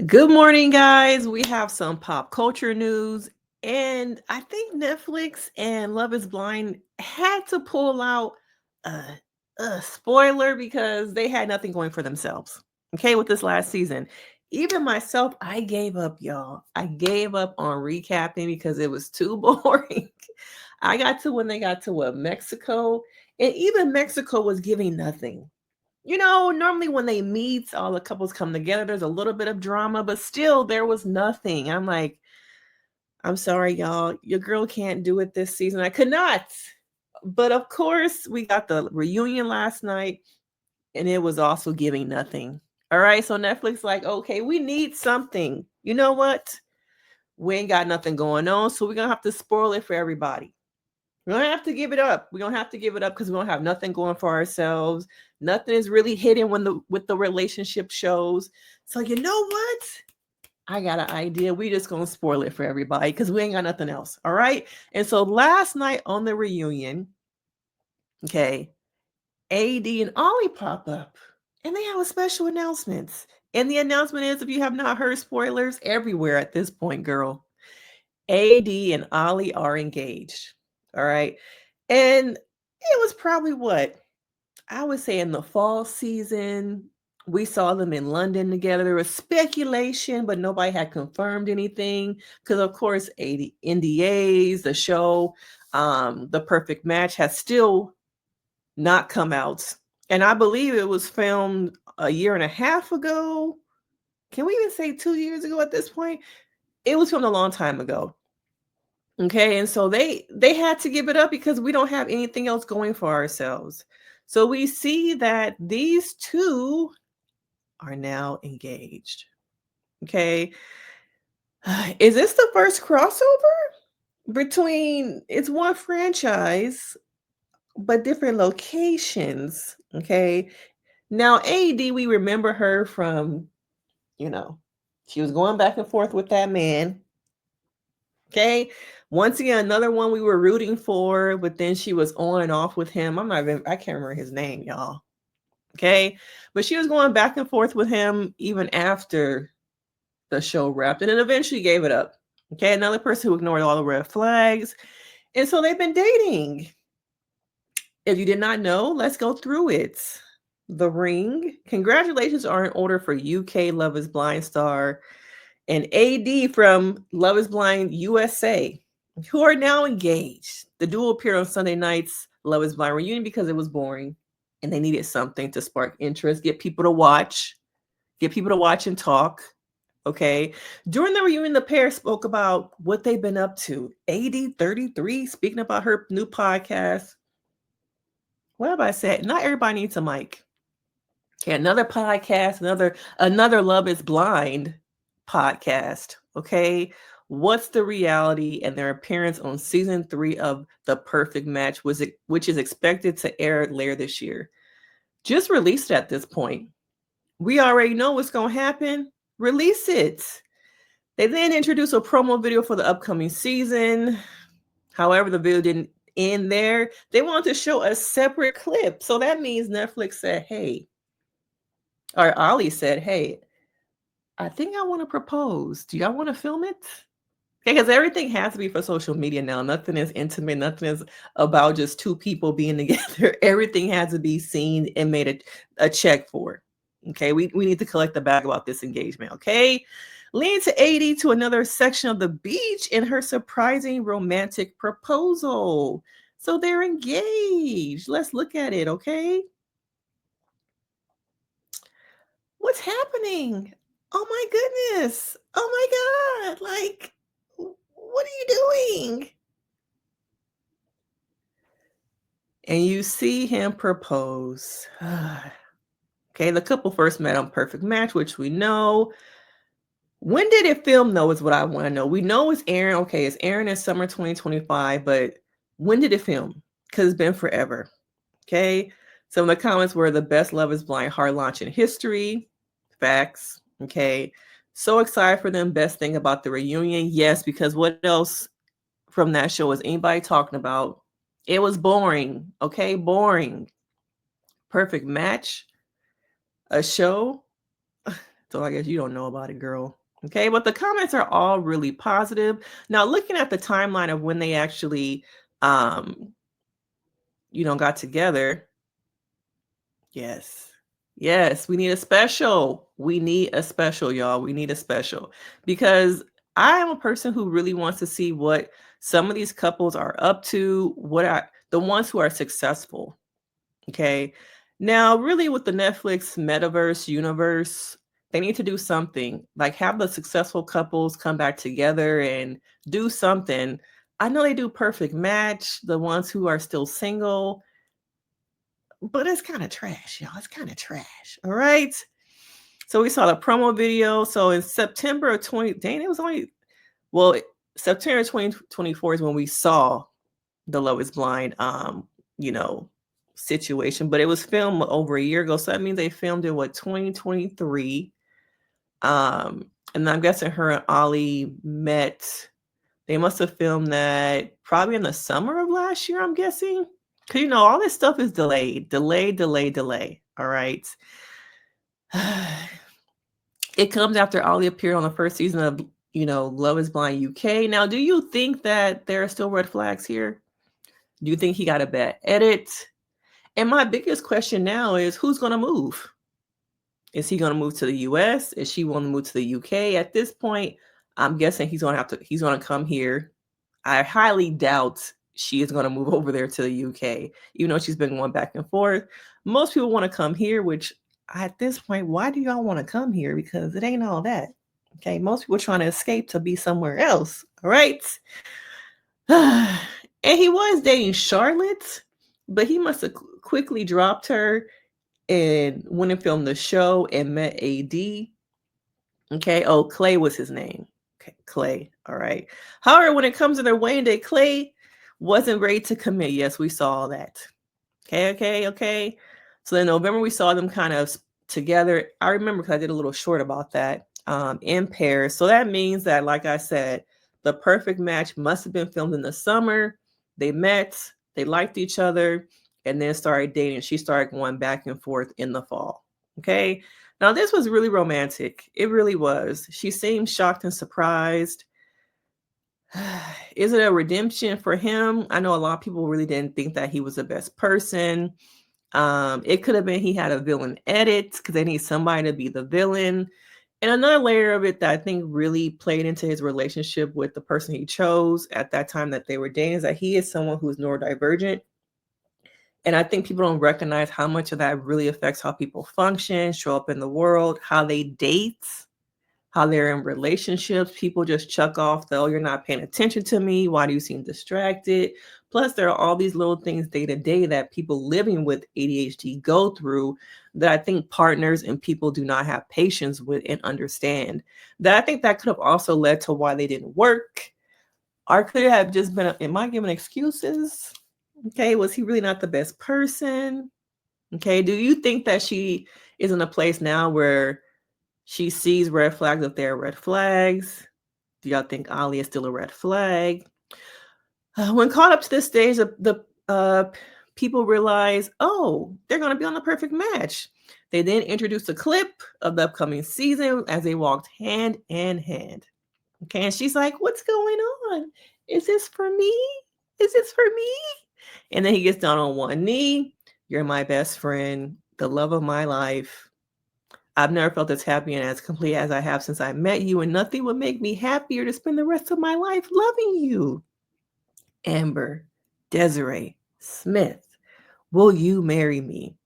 Good morning, guys. We have some pop culture news, and I think Netflix and Love is Blind had to pull out a, a spoiler because they had nothing going for themselves. Okay, with this last season. Even myself, I gave up, y'all. I gave up on recapping because it was too boring. I got to when they got to what, Mexico, and even Mexico was giving nothing. Normally when they meet, all the couples come together, there's a little bit of drama, but still there was nothing. I'm like, I'm sorry, y'all. Your girl can't do it this season. I could not. But of course, we got the reunion last night, and it was also giving nothing. All right. So Netflix, like, okay, we need something. You know what? We ain't got nothing going on. So we're gonna have to spoil it for everybody. We're gonna have to give it up. We're gonna have to give it up because we don't have nothing going for ourselves. Nothing is really hidden when the with the relationship shows. So you know what? I got an idea. We just gonna spoil it for everybody because we ain't got nothing else. All right. And so last night on the reunion, okay, AD and Ollie pop up and they have a special announcement. And the announcement is if you have not heard spoilers everywhere at this point, girl, AD and Ollie are engaged. All right. And it was probably what I would say in the fall season. We saw them in London together. There was speculation, but nobody had confirmed anything. Because of course, NDAs, the show, The Perfect Match has still not come out. And I believe it was filmed a year and a half ago. Can we even say 2 years ago at this point? It was filmed a long time ago. Okay, and so they had to give it up because we don't have anything else going for ourselves. So we see that these two are now engaged. Okay. Is this the first crossover between it's one franchise but different locations? Okay. Now AD, we remember her from, you know, she was going back and forth with that man. Okay. Once again, another one we were rooting for, but then she was on and off with him. I can't remember his name, y'all. Okay. But she was going back and forth with him even after the show wrapped and then eventually gave it up. Okay. Another person who ignored all the red flags. And so they've been dating. If you did not know, let's go through it. The Ring. Congratulations are in order for UK Love is Blind star and AD from Love is Blind USA, who are now engaged. The duo appeared on Sunday night's Love is Blind reunion because it was boring and they needed something to spark interest, get people to watch and talk. Okay. During the reunion, the pair spoke about what they've been up to. AD 33, speaking about her new podcast. What have I said? Not everybody needs a mic. Okay, another podcast, another Love is Blind podcast. Okay. What's the reality and their appearance on season 3 of The Perfect Match, which is expected to air later this year? Just released at this point. We already know what's going to happen. Release it. They then introduced a promo video for the upcoming season. However, the video didn't end there. They wanted to show a separate clip. So that means Netflix said, hey, or Ollie said, hey, I think I want to propose. Do y'all want to film it? Because everything has to be for social media now. Nothing is intimate. Nothing is about just two people being together. Everything has to be seen and made a check for. Okay, we need to collect the bag about this engagement. Okay, leading to AD to another section of the beach in her surprising romantic proposal. So they're engaged. Let's look at it. Okay, what's happening? Oh my goodness. Oh my God. Like, what are you doing? And you see him propose. Okay, the couple first met on Perfect Match, which we know. When did it film, though, is what I want to know. We know it's airing. Okay, it's airing in summer 2025, but when did it film? Because it's been forever. Okay, some of the comments were the best Love is Blind hard launch in history. Facts. Okay, so excited for them. Best thing about the reunion. Yes, because what else from that show was anybody talking about? It was boring. Okay, boring. Perfect Match, a show. So I guess you don't know about it, girl. Okay, but the comments are all really positive. Now, looking at the timeline of when they actually, um, got together, yes. Yes, we need a special. We need a special, y'all. We need a special because I am a person who really wants to see what some of these couples are up to, what are the ones who are successful. Okay. Now, really, with the Netflix metaverse universe, they need to do something like have the successful couples come back together and do something. I know they do Perfect Match, the ones who are still single, but it's kind of trash, y'all. It's kind of trash. All right. So we saw the promo video. So in September of 20, dang, it was only, well, September 2024 is when we saw the Love is Blind, you know, situation, but it was filmed over a year ago. So that means they filmed in what, 2023. And I'm guessing her and Ollie met. They must have filmed that probably in the summer of last year, I'm guessing. Because, all this stuff is delayed, delay. All right. It comes after Ollie appeared on the first season of, Love is Blind UK. Now, do you think that there are still red flags here? Do you think he got a bad edit? And my biggest question now is who's going to move? Is he going to move to the US? Is she going to move to the UK? At this point, I'm guessing he's going to come here. I highly doubt she is going to move over there to the UK, even though she's been going back and forth. Most people want to come here, which at this point, why do y'all want to come here? Because it ain't all that. Okay. Most people are trying to escape to be somewhere else. All right. And he was dating Charlotte, but he must have quickly dropped her and went and filmed the show and met AD. Okay. Oh, Clay was his name. Okay, Clay. All right. However, when it comes to their wedding day, Clay wasn't ready to commit. Yes, we saw that. Okay. So in November, we saw them kind of together. I remember because I did a little short about that in Paris. So that means that, like I said, the perfect match must have been filmed in the summer. They met, they liked each other, and then started dating. She started going back and forth in the fall. Okay. Now, this was really romantic. It really was. She seemed shocked and surprised. Is it a redemption for him? I know a lot of people really didn't think that he was the best person. It could have been he had a villain edit because they need somebody to be the villain. And another layer of it that I think really played into his relationship with the person he chose at that time that they were dating is that he is someone who's neurodivergent. And I think people don't recognize how much of that really affects how people function, show up in the world, how they date, how they're in relationships. People just chuck off the, oh, you're not paying attention to me. Why do you seem distracted? Plus, there are all these little things day to day that people living with ADHD go through that I think partners and people do not have patience with and understand. That I think that could have also led to why they didn't work. Or could it have just been, am I giving excuses? Okay, was he really not the best person? Okay, do you think that she is in a place now where she sees red flags if they're red flags? Do y'all think Ollie is still a red flag? When caught up to this stage, the people realize, oh, they're going to be on the perfect match. They then introduced a clip of the upcoming season as they walked hand in hand. Okay, and she's like, what's going on? Is this for me? Is this for me? And then he gets down on one knee. You're my best friend, the love of my life. I've never felt as happy and as complete as I have since I met you, and nothing would make me happier to spend the rest of my life loving you. Amber, Desiree, Smith, will you marry me?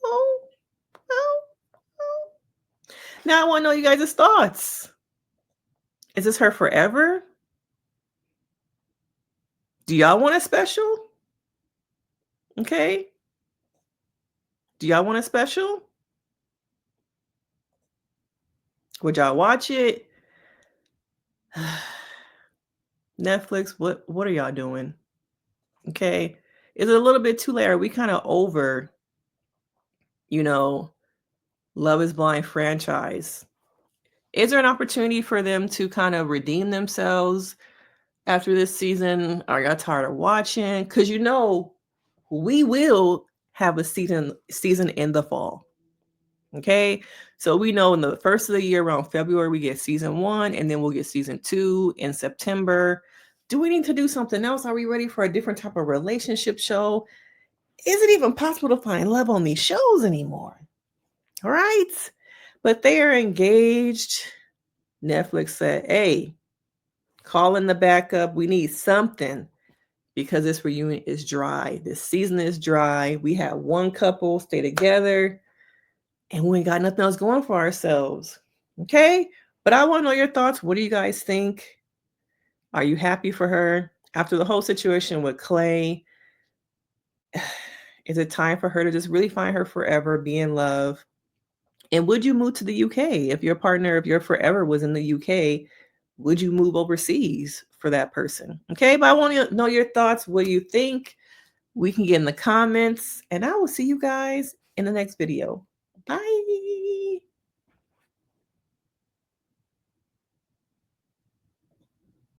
Oh, oh, oh. Now I want to know you guys' thoughts. Is this her forever? Do y'all want a special? Okay. Do y'all want a special? Would y'all watch it? Netflix, what are y'all doing? Okay. Is it a little bit too late? Are we kind of over, you know, Love is Blind franchise? Is there an opportunity for them to kind of redeem themselves after this season? Are y'all tired of watching? Because we will have a season in the fall. Okay. So we know in the first of the year, around February, we get season 1, and then we'll get season 2 in September. Do we need to do something else? Are we ready for a different type of relationship show? Is it even possible to find love on these shows anymore? All right. But they are engaged. Netflix said, hey, call in the backup. We need something because this reunion is dry. This season is dry. We have one couple stay together and we ain't got nothing else going for ourselves. Okay. But I want to know your thoughts. What do you guys think? Are you happy for her? After the whole situation with Clay, is it time for her to just really find her forever, be in love? And would you move to the UK if your partner, if your forever was in the UK? Would you move overseas for that person? Okay, but I want to know your thoughts. What do you think? We can get in the comments, and I will see you guys in the next video. Bye.